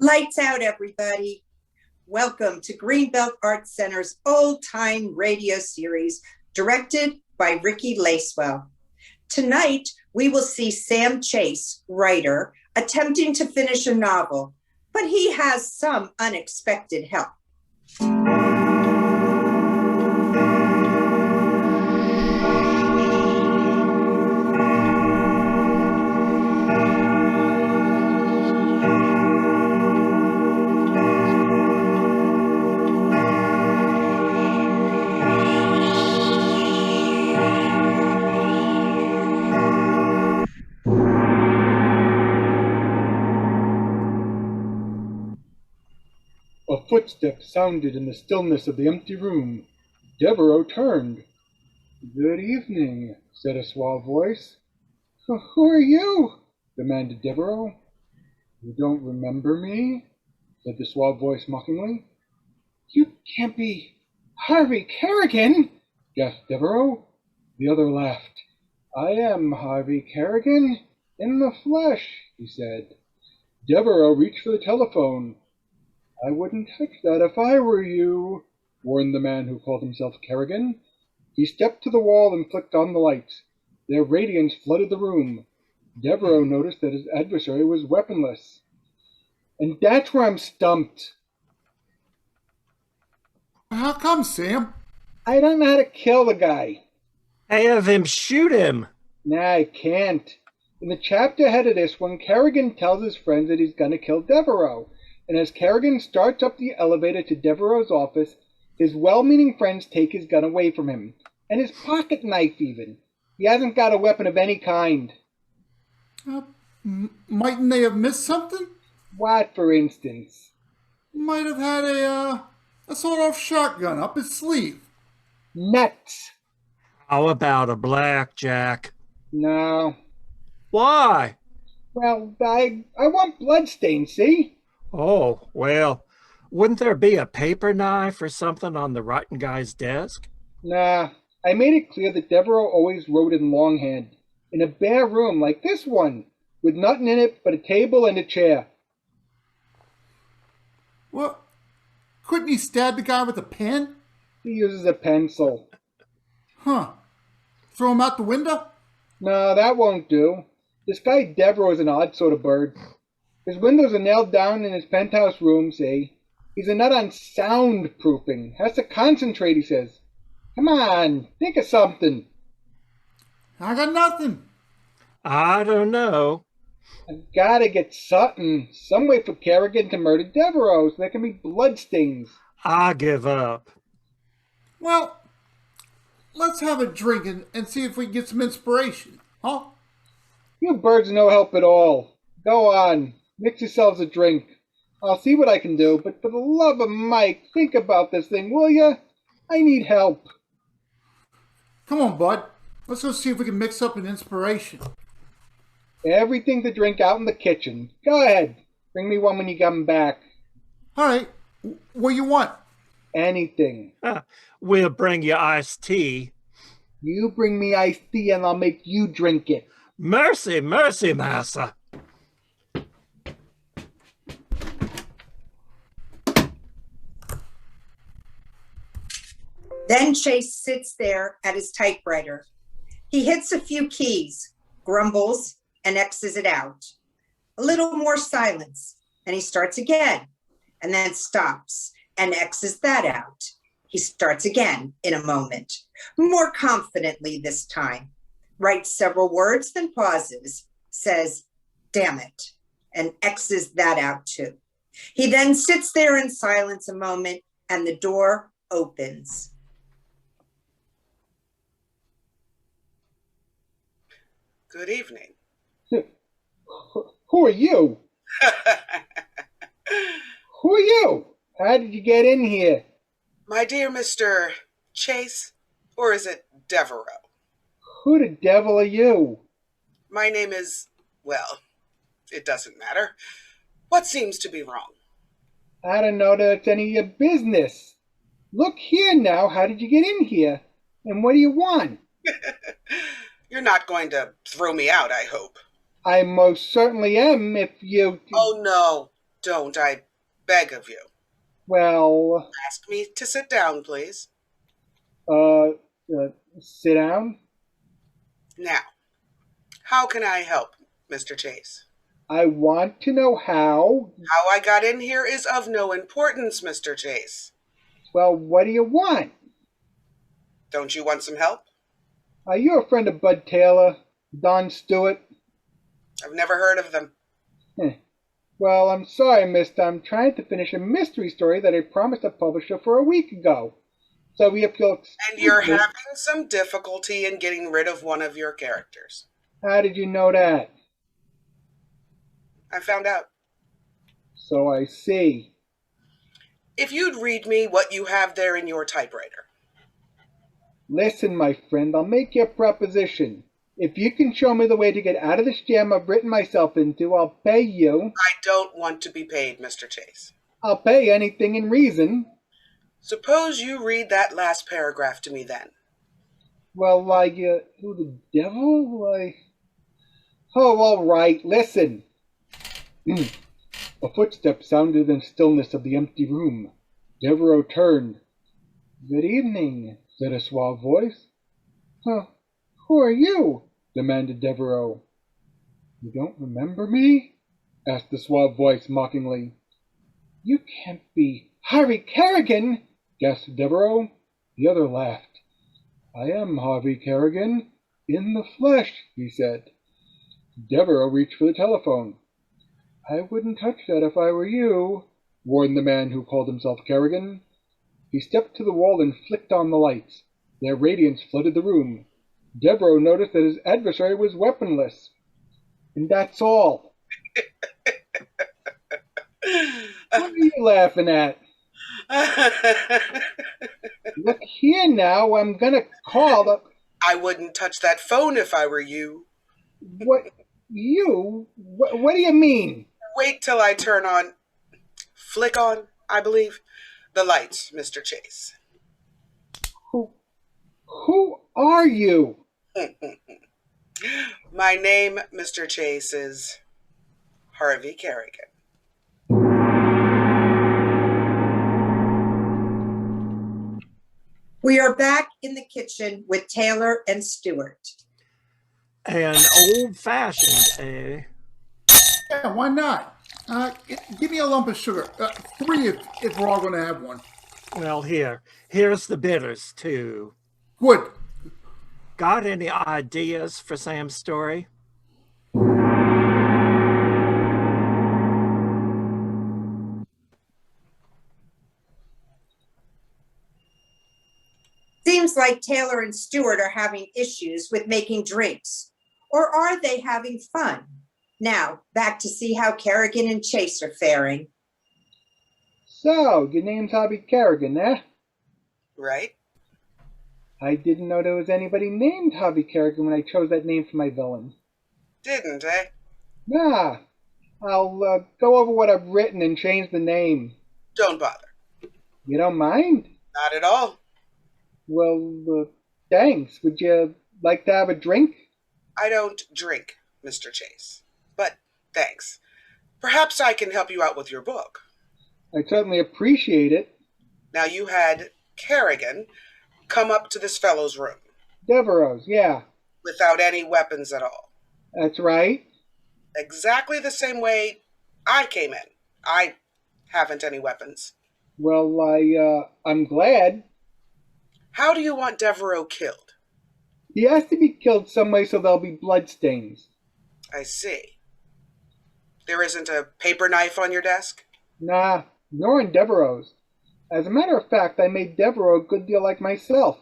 Lights out, everybody. Welcome to Greenbelt Arts Center's old-time radio series, directed by Rikki Lacewell. Tonight, we will see Sam Chase, writer, attempting to finish a novel, but he has some unexpected help. A footstep sounded in the stillness of the empty room. Devereaux turned. "Good evening," said a suave voice. "Who are you?" demanded Devereaux. "You don't remember me?" said the suave voice mockingly. "You can't be Harvey Kerrigan," gasped Devereaux. The other laughed. "I am Harvey Kerrigan, in the flesh," he said. Devereaux reached for the telephone. "I wouldn't touch that if I were you," warned the man who called himself Kerrigan. He stepped to the wall and flicked on the lights. Their radiance flooded the room. Devereaux noticed that his adversary was weaponless. "And that's where I'm stumped." "How come, Sam?" "I don't know how to kill the guy." Have him shoot him. "Nah, I can't." In the chapter ahead of this one, Kerrigan tells his friends that he's going to kill Devereaux. And as Kerrigan starts up the elevator to Devereaux's office, his well-meaning friends take his gun away from him. And his pocket knife, even. He hasn't got a weapon of any kind. Mightn't they have missed something? What, for instance? Might have had a sawed-off shotgun up his sleeve. Nuts. How about a blackjack? No. Why? Well, I want bloodstains, see? Oh, well, wouldn't there be a paper knife or something on the writing guy's desk? Nah, I made it clear that Devereaux always wrote in longhand, in a bare room like this one, with nothing in it but a table and a chair. Well, couldn't he stab the guy with a pen? He uses a pencil. Huh. Throw him out the window? No, that won't do. This guy Devereaux is an odd sort of bird. His windows are nailed down in his penthouse room, see? He's a nut on soundproofing. Has to concentrate, he says. Come on, think of something. I got nothing. I don't know. I've got to get something. Some way for Kerrigan to murder Devereaux so there can be bloodstains. I give up. Well, let's have a drink and see if we can get some inspiration, huh? You birds are no help at all. Go on. Mix yourselves a drink. I'll see what I can do, but for the love of Mike, think about this thing, will ya? I need help. Come on, bud. Let's go see if we can mix up an inspiration. Everything to drink out in the kitchen. Go ahead. Bring me one when you come back. All right. What do you want? Anything. We'll bring you iced tea. You bring me iced tea and I'll make you drink it. Mercy, mercy, massa. Then Chase sits there at his typewriter. He hits a few keys, grumbles, and X's it out. A little more silence, and he starts again, and then stops and X's that out. He starts again in a moment, more confidently this time. Writes several words, then pauses, says, "Damn it," and X's that out too. He then sits there in silence a moment, and the door opens. Good evening. Who are you? Who are you? How did you get in here? My dear Mr. Chase, or is it Devereaux? Who the devil are you? My name is, well, it doesn't matter. What seems to be wrong? I don't know that it's any of your business. Look here now, how did you get in here? And what do you want? You're not going to throw me out, I hope. I most certainly am if you... Oh, no. don't, I beg of you. Well, Ask me to sit down, please. uh, sit down? Now, how can I help, Mr. Chase? I want to know how. How I got in here is of no importance, Mr. Chase. Well, what do you want? Don't you want some help? Are you a friend of Bud Taylor, Don Stewart? I've never heard of them. Well, I'm sorry, mister. I'm trying to finish a mystery story that I promised a publisher for a week ago. So if you'll excuse And you're me, having some difficulty in getting rid of one of your characters. how did you know that? I found out. So I see. If you'd read me what you have there in your typewriter. Listen, my friend, I'll make you a proposition. If you can show me the way to get out of this jam I've written myself into, I'll pay you. I don't want to be paid, Mr. Chase. I'll pay anything in reason. Suppose you read that last paragraph to me then. Well, who the devil? Oh, all right, listen. A footstep sounded in the stillness of the empty room. Devereaux turned. Good evening, said a suave voice. Who are you? Demanded Devereaux. You don't remember me? Asked the suave voice mockingly. You can't be Harvey Kerrigan, gasped Devereaux. The other laughed. I am Harvey Kerrigan, in the flesh, he said. Devereaux reached for the telephone. I wouldn't touch that if I were you, warned the man who called himself Kerrigan. He stepped to the wall and flicked on the lights. Their radiance flooded the room. Devereaux noticed that his adversary was weaponless. And that's all. What are you laughing at? Look here now, I'm gonna call the... I wouldn't touch that phone if I were you. What? You? What do you mean? Wait till I turn on, flick on, I believe, the lights, Mr. Chase. Who are you? My name, Mr. Chase, is Harvey Kerrigan. We are back in the kitchen with Taylor and Stewart. An old-fashioned, eh? Yeah, why not? Give me a lump of sugar. 3 if we're all going to have one. Well, here's the bitters, too. Good. Got any ideas for Sam's story? Seems like Taylor and Stewart are having issues with making drinks. Or are they having fun? Now, back to see how Kerrigan and Chase are faring. So, your name's Harvey Kerrigan, eh? Right? I didn't know there was anybody named Harvey Kerrigan when I chose that name for my villain. Didn't, eh? Nah, I'll go over what I've written and change the name. Don't bother. You don't mind? Not at all. Well, thanks. Would you like to have a drink? I don't drink, Mr. Chase. But thanks. Perhaps I can help you out with your book. I'd certainly appreciate it. Now you had Kerrigan come up to this fellow's room. Devereaux, yeah. Without any weapons at all. That's right. Exactly the same way I came in. I haven't any weapons. Well, I'm glad. How do you want Devereaux killed? He has to be killed some way so there'll be bloodstains. I see. There isn't a paper knife on your desk? Nah, nor in Devereaux's. As a matter of fact, I made Devereaux a good deal like myself.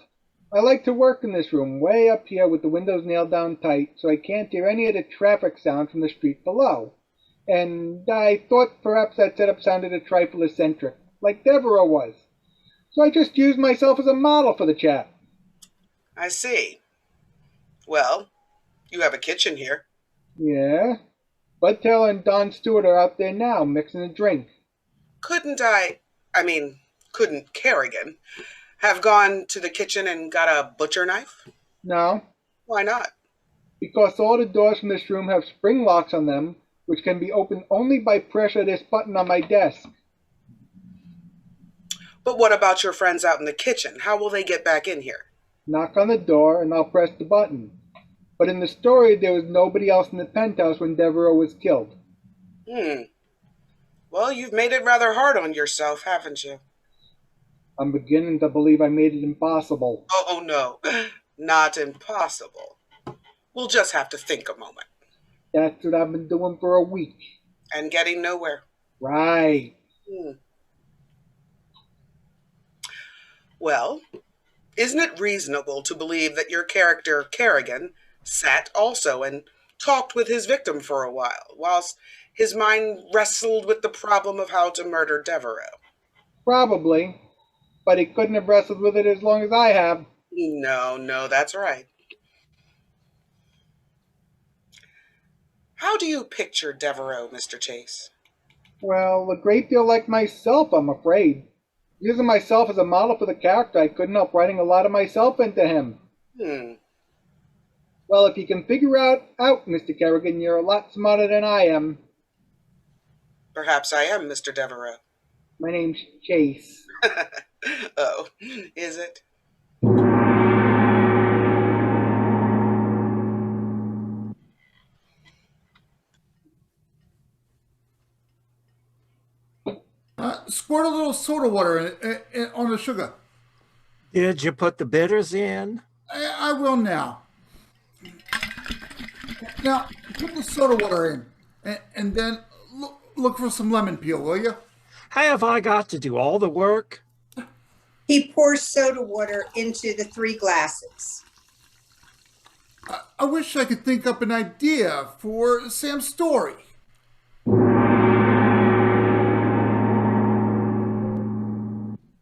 I like to work in this room, way up here with the windows nailed down tight, so I can't hear any of the traffic sound from the street below. And I thought perhaps that setup sounded a trifle eccentric, like Devereaux was. So I just used myself as a model for the chap. I see. Well, you have a kitchen here. Yeah? Bud Taylor and Don Stewart are out there now, mixing a drink. Couldn't Kerrigan have gone to the kitchen and got a butcher knife? No, Why not? because all the doors from this room have spring locks on them, which can be opened only by pressure of this button on my desk. But what about your friends out in the kitchen? How will they get back in here? Knock on the door and I'll press the button. But in the story, there was nobody else in the penthouse when Devereaux was killed. Well, you've made it rather hard on yourself, haven't you? I'm beginning to believe I made it impossible. Oh, no, not impossible. We'll just have to think a moment. That's what I've been doing for a week. And getting nowhere. Right. Well, isn't it reasonable to believe that your character, Kerrigan, sat also and talked with his victim for a while, whilst his mind wrestled with the problem of how to murder Devereaux? Probably. But he couldn't have wrestled with it as long as I have. No, that's right. How do you picture Devereaux, Mr. Chase? Well, a great deal like myself, I'm afraid. Using myself as a model for the character, I couldn't help writing a lot of myself into him. Well, if you can figure out, Mr. Kerrigan, you're a lot smarter than I am. Perhaps I am, Mr. Devereaux. My name's Chase. Oh, is it? Squirt a little soda water on the sugar. Did you put the bitters in? I will now. Now, put the soda water in, and then look for some lemon peel, will you? Have I got to do all the work? He pours soda water into the 3 glasses. I wish I could think up an idea for Sam's story.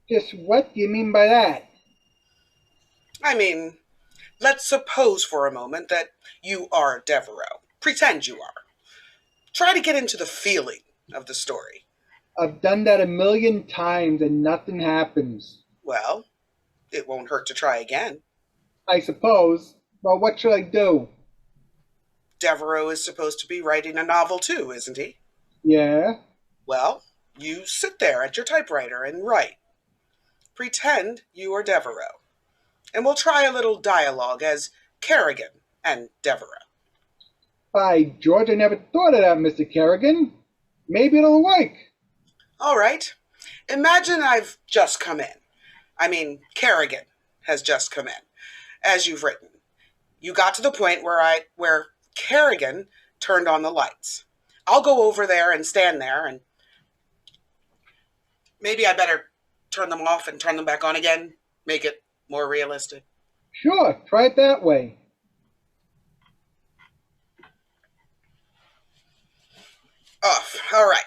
Just what do you mean by that? I mean, let's suppose for a moment that you are Devereaux. Pretend you are. Try to get into the feeling of the story. I've done that 1,000,000 times and nothing happens. Well, it won't hurt to try again. I suppose. Well, what should I do? Devereaux is supposed to be writing a novel too, isn't he? Yeah? Well, you sit there at your typewriter and write. Pretend you are Devereaux. And we'll try a little dialogue as Kerrigan and Devereaux. By George, I never thought of that, Mr. Kerrigan. Maybe it'll work. All right. Imagine I've just come in. I mean, Kerrigan has just come in, as you've written. You got to the point where Kerrigan turned on the lights. I'll go over there and stand there, and maybe I better turn them off and turn them back on again, make it more realistic. Sure, try it that way. Off. All right.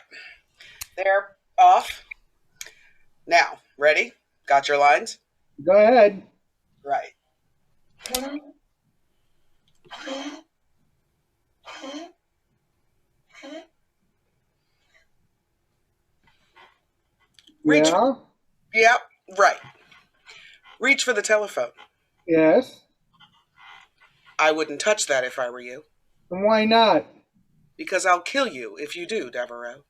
They're off. Now, ready? Got your lines? Go ahead. Right. Reach. Yeah? Yep, right. Reach for the telephone. Yes? I wouldn't touch that if I were you. And why not? Because I'll kill you if you do, Devereaux.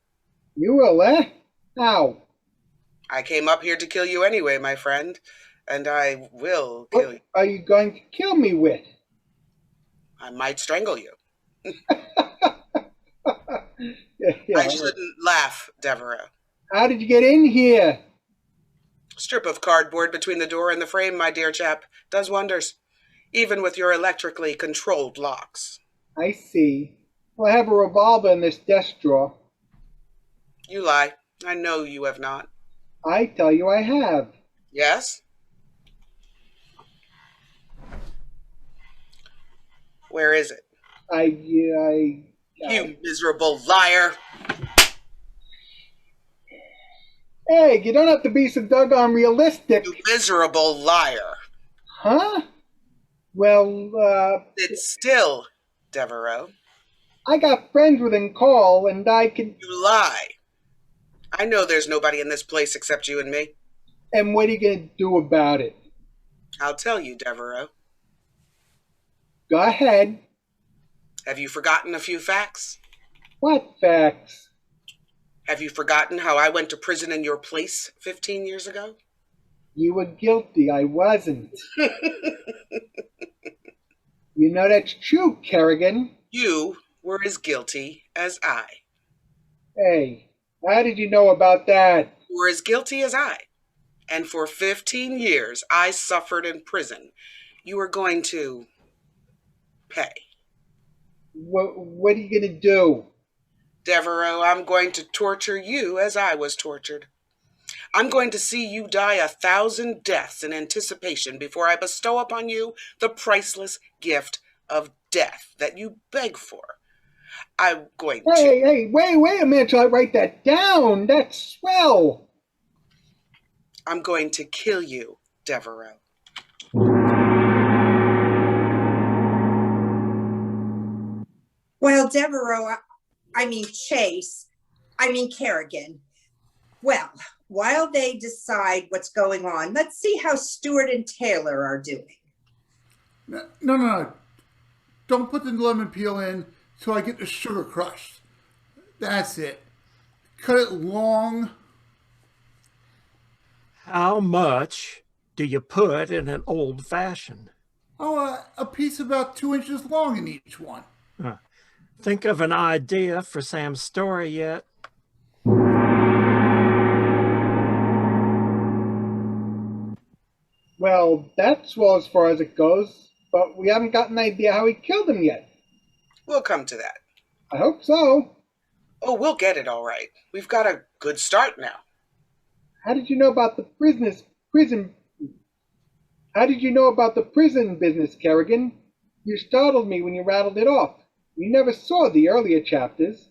You will, eh? How? I came up here to kill you anyway, my friend, and I will kill you. What are you going to kill me with? I might strangle you. Yeah. I shouldn't laugh, Devereaux. How did you get in here? Strip of cardboard between the door and the frame, my dear chap, does wonders, even with your electrically controlled locks. I see. Well, I have a revolver in this desk drawer. You lie. I know you have not. I tell you I have. Yes? Where is it? You miserable liar! Hey, you don't have to be so doggone realistic. You miserable liar! Huh? Well, Sit still, Devereaux. I got friends within call, and I can... You lie. I know there's nobody in this place except you and me. And what are you going to do about it? I'll tell you, Devereaux. Go ahead. Have you forgotten a few facts? What facts? Have you forgotten how I went to prison in your place 15 years ago? You were guilty, I wasn't. You know that's true, Kerrigan. You were as guilty as I. Hey, how did you know about that? You were as guilty as I. And for 15 years, I suffered in prison. You are going to pay. What are you going to do? Devereaux, I'm going to torture you as I was tortured. I'm going to see you die 1,000 deaths in anticipation before I bestow upon you the priceless gift of death that you beg for. I'm going to... Hey, wait a minute till I write that down. That's swell. I'm going to kill you, Devereaux. Well, Kerrigan. Well, while they decide what's going on, let's see how Stewart and Taylor are doing. No. Don't put the lemon peel in so I get the sugar crushed. That's it. Cut it long. How much do you put in an old-fashioned? A piece about 2 inches long in each one. Think of an idea for Sam's story yet? Well, that's well as far as it goes, but we haven't got an idea how he killed him yet. We'll come to that. I hope so. Oh, we'll get it all right. We've got a good start now. How did you know about the prison business, Kerrigan? You startled me when you rattled it off. You never saw the earlier chapters.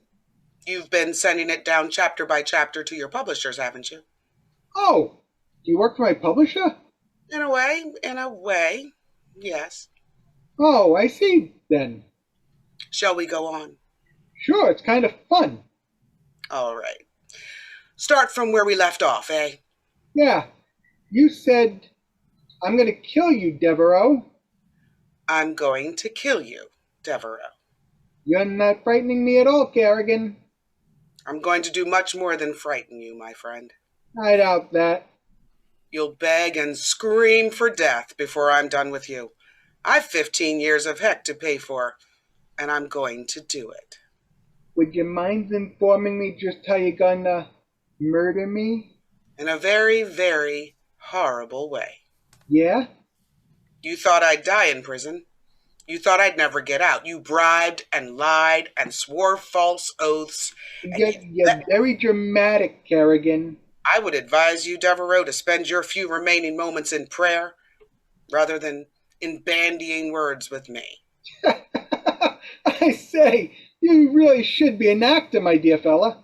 You've been sending it down chapter by chapter to your publishers, haven't you? Oh, do you work for my publisher? In a way, yes. Oh, I see, then. Shall we go on? Sure, it's kind of fun. All right. Start from where we left off, eh? Yeah. You said, I'm going to kill you, Devereaux. I'm going to kill you, Devereaux. You're not frightening me at all, Kerrigan. I'm going to do much more than frighten you, my friend. I doubt that. You'll beg and scream for death before I'm done with you. I've 15 years of heck to pay for, and I'm going to do it. Would you mind informing me just how you're gonna murder me? In a very, very horrible way. Yeah? You thought I'd die in prison. You thought I'd never get out. You bribed and lied and swore false oaths. You're very dramatic, Kerrigan. I would advise you, Devereaux, to spend your few remaining moments in prayer rather than in bandying words with me. I say, you really should be an actor, my dear fella.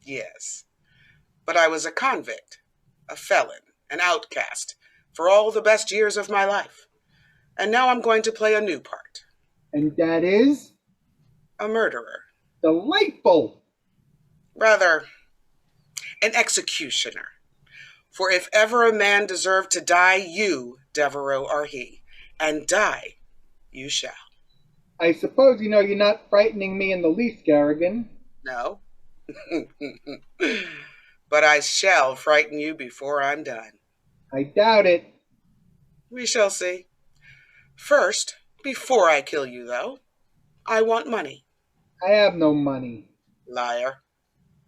Yes, but I was a convict, a felon, an outcast for all the best years of my life. And now I'm going to play a new part. And that is? A murderer. Delightful. Rather, an executioner. For if ever a man deserved to die, you, Devereaux, are he. And die you shall. I suppose you know you're not frightening me in the least, Kerrigan. No. But I shall frighten you before I'm done. I doubt it. We shall see. First, before I kill you, though, I want money. I have no money. Liar.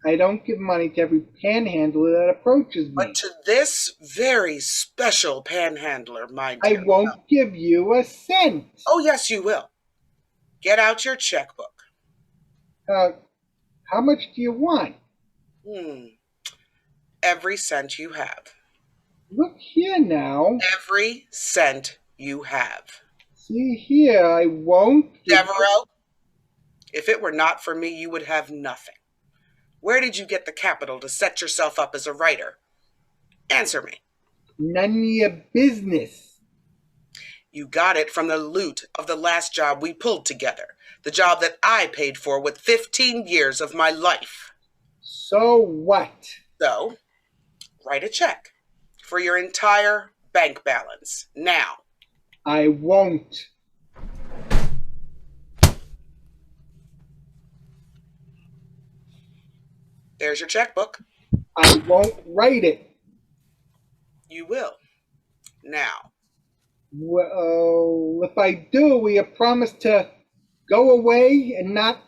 I don't give money to every panhandler that approaches me. But to this very special panhandler, my dear. I won't give you a cent. Oh, yes, you will. Get out your checkbook. How much do you want? Every cent you have. Look here now. Every cent you have. See here, I won't. Devereaux, if it were not for me, you would have nothing. Where did you get the capital to set yourself up as a writer? Answer me. None of your business. You got it from the loot of the last job we pulled together. The job that I paid for with 15 years of my life. So what? So, write a check for your entire bank balance now. I won't. There's your checkbook. I won't write it. You will. Now. Well, if I do, will you promise to go away and not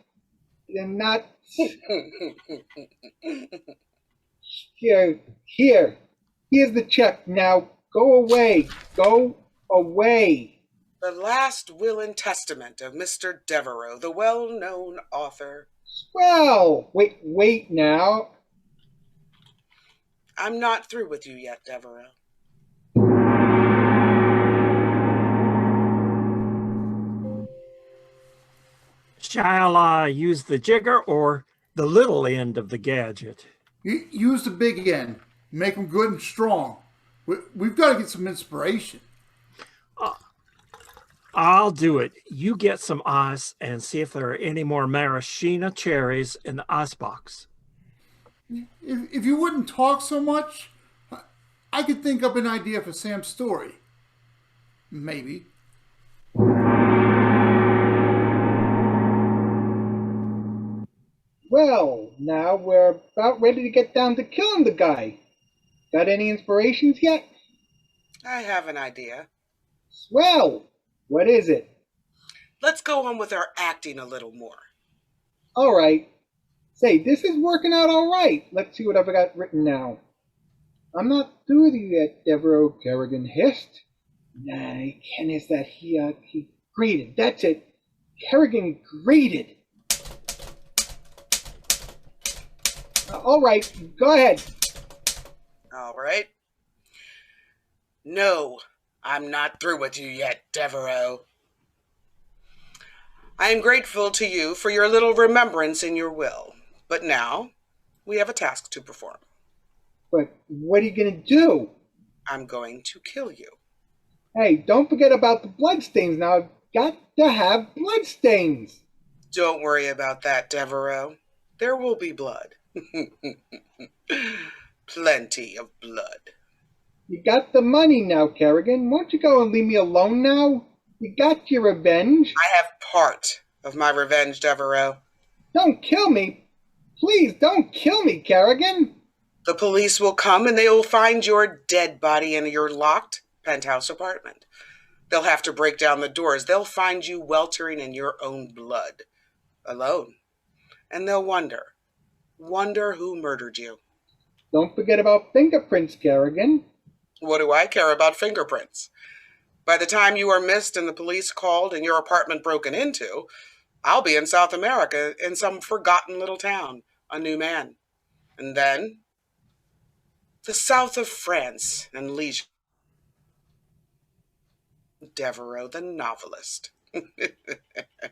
here's the check. Now go away. Go away. The last will and testament of Mr. Devereaux, the well-known author. Well, wait now. I'm not through with you yet, Devereaux. Shall I use the jigger or the little end of the gadget? Use the big end. Make them good and strong. We've got to get some inspiration. I'll do it. You get some ice and see if there are any more maraschino cherries in the icebox. If you wouldn't talk so much, I could think up an idea for Sam's story. Maybe. Well, now we're about ready to get down to killing the guy. Got any inspirations yet? I have an idea. Swell! What is it? Let's go on with our acting a little more. All right. Say, this is working out all right. Let's see what I've got written now. I'm not through with you yet, Devereaux, Kerrigan hissed. Nah, Ken is that he grated. That's it. Kerrigan grated. All right, go ahead. All right. No, I'm not through with you yet, Devereaux. I am grateful to you for your little remembrance in your will, but now we have a task to perform. But what are you going to do? I'm going to kill you. Hey, don't forget about the bloodstains. Now, I've got to have bloodstains. Don't worry about that, Devereaux. There will be blood. Plenty of blood. You got the money now, Kerrigan. Won't you go and leave me alone now? You got your revenge. I have part of my revenge, Devereaux. Don't kill me. Please, don't kill me, Kerrigan. The police will come and they will find your dead body in your locked penthouse apartment. They'll have to break down the doors. They'll find you weltering in your own blood, alone. And they'll wonder who murdered you. Don't forget about fingerprints, Kerrigan. What do I care about fingerprints? By the time you are missed and the police called and your apartment broken into, I'll be in South America in some forgotten little town, a new man. And then, the south of France and Leisure. Devereaux, the novelist.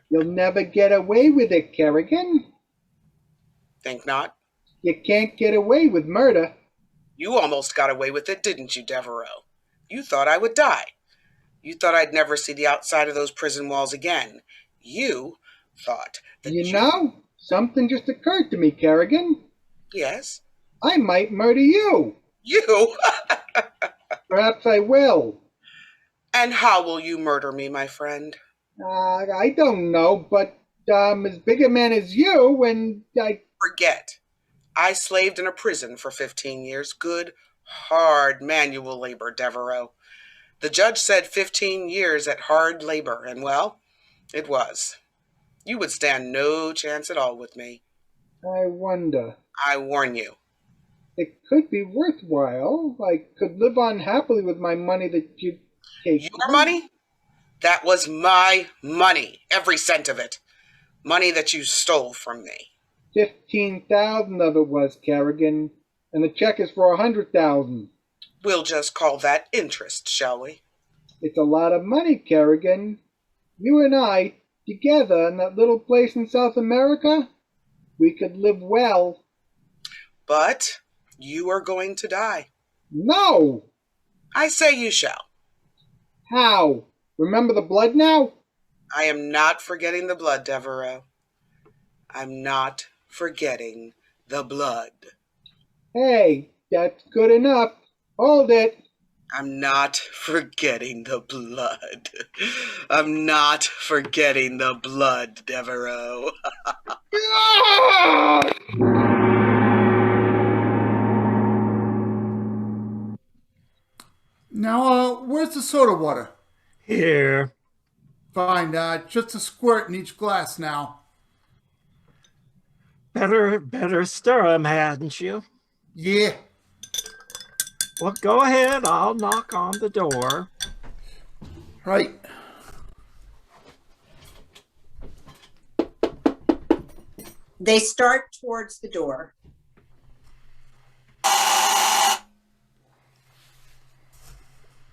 You'll never get away with it, Kerrigan. Think not? You can't get away with murder. You almost got away with it, didn't you, Devereaux? You thought I would die. You thought I'd never see the outside of those prison walls again. You thought that You know, something just occurred to me, Kerrigan. Yes? I might murder you. You? Perhaps I will. And how will you murder me, my friend? I don't know, but as big a man as you, and I... Forget. I slaved in a prison for 15 years. Good, hard manual labor, Devereaux. The judge said 15 years at hard labor, and well, it was. You would stand no chance at all with me. I wonder. I warn you. It could be worthwhile. I could live on happily with my money that you take. Your money? That was my money, every cent of it. Money that you stole from me. 15,000 of it was, Kerrigan, and the check is for 100,000. We'll just call that interest, shall we? It's a lot of money, Kerrigan. You and I, together in that little place in South America, we could live well. But you are going to die. No! I say you shall. How? Remember the blood now? I am not forgetting the blood, Devereaux. I'm not forgetting the blood. Hey, that's good enough. Hold it. I'm not forgetting the blood. I'm not forgetting the blood, Devereaux. soda water? Here. Fine, just a squirt in each glass now. Better stir 'em, hadn't you? Yeah. Well, go ahead. I'll knock on the door. Right. They start towards the door.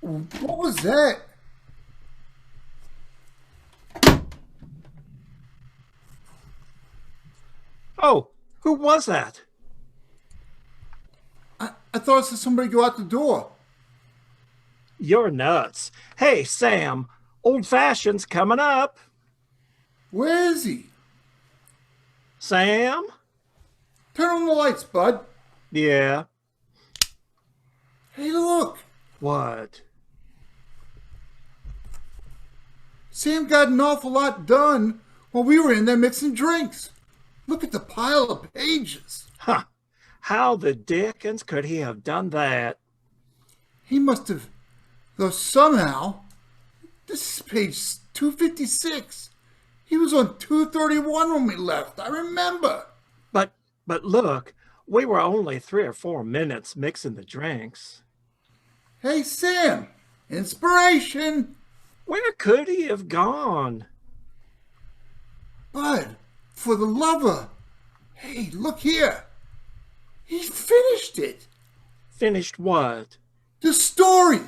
What was that? Oh, who was that? I thought I saw somebody go out the door. You're nuts. Hey, Sam, Old Fashioned's coming up. Where is he? Sam? Turn on the lights, bud. Yeah. Hey, look. What? Sam got an awful lot done while we were in there mixing drinks. Look at the pile of pages. Huh. How the dickens could he have done that? He must have, though somehow, this is page 256. He was on 231 when we left, I remember. But look, we were only 3 or 4 minutes mixing the drinks. Hey, Sam, inspiration. Where could he have gone? Bud, for the lover. Hey, look here. He finished it. Finished what? The story.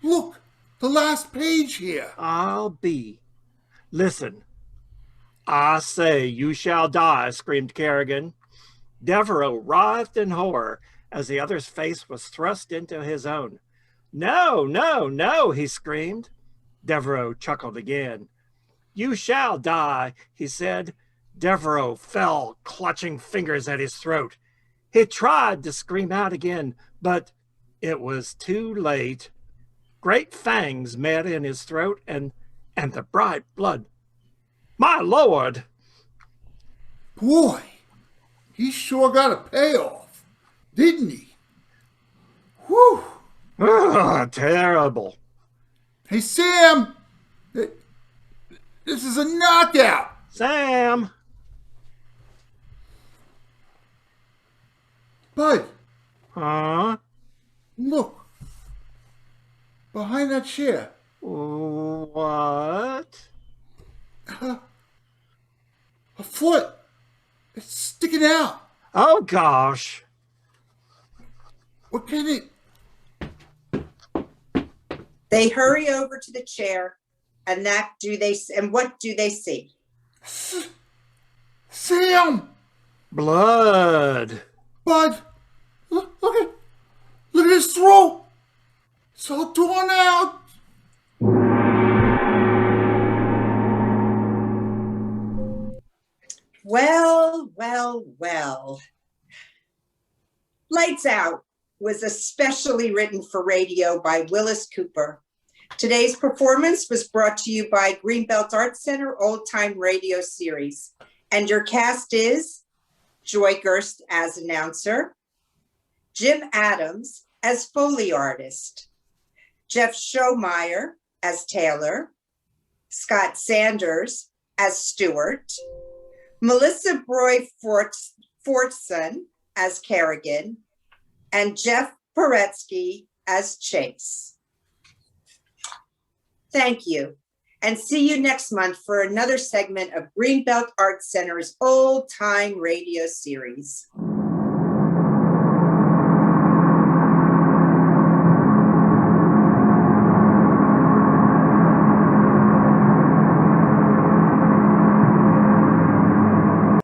Look, the last page here. I'll be. Listen. I say, you shall die, screamed Kerrigan. Devereaux writhed in horror as the other's face was thrust into his own. No, no, no, he screamed. Devereaux chuckled again. You shall die, he said. Devereaux fell, clutching fingers at his throat. He tried to scream out again, but it was too late. Great fangs met in his throat, and the bright blood. My Lord! Boy, he sure got a payoff, didn't he? Whew! Ugh, terrible. Hey, Sam! This is a knockout! Sam! Bud, Huh? look. Behind that chair. What? A foot. It's sticking out. Oh, gosh. What can it... They hurry over to the chair, and what do they see? Sam! Blood. Bud, look at his throat. It's all torn out. Well, well, well. Lights Out was especially written for radio by Willis Cooper. Today's performance was brought to you by Greenbelt Arts Center Old Time Radio Series. And your cast is Joy Gerst as announcer, Jim Adams as Foley artist, Jeff Shaumeyer as Taylor, Scott Sanders as Stewart, Melissa Broy Fortson as Kerrigan, and Jeff Poretsky as Chase. Thank you, and see you next month for another segment of Greenbelt Arts Center's Old Time Radio Series.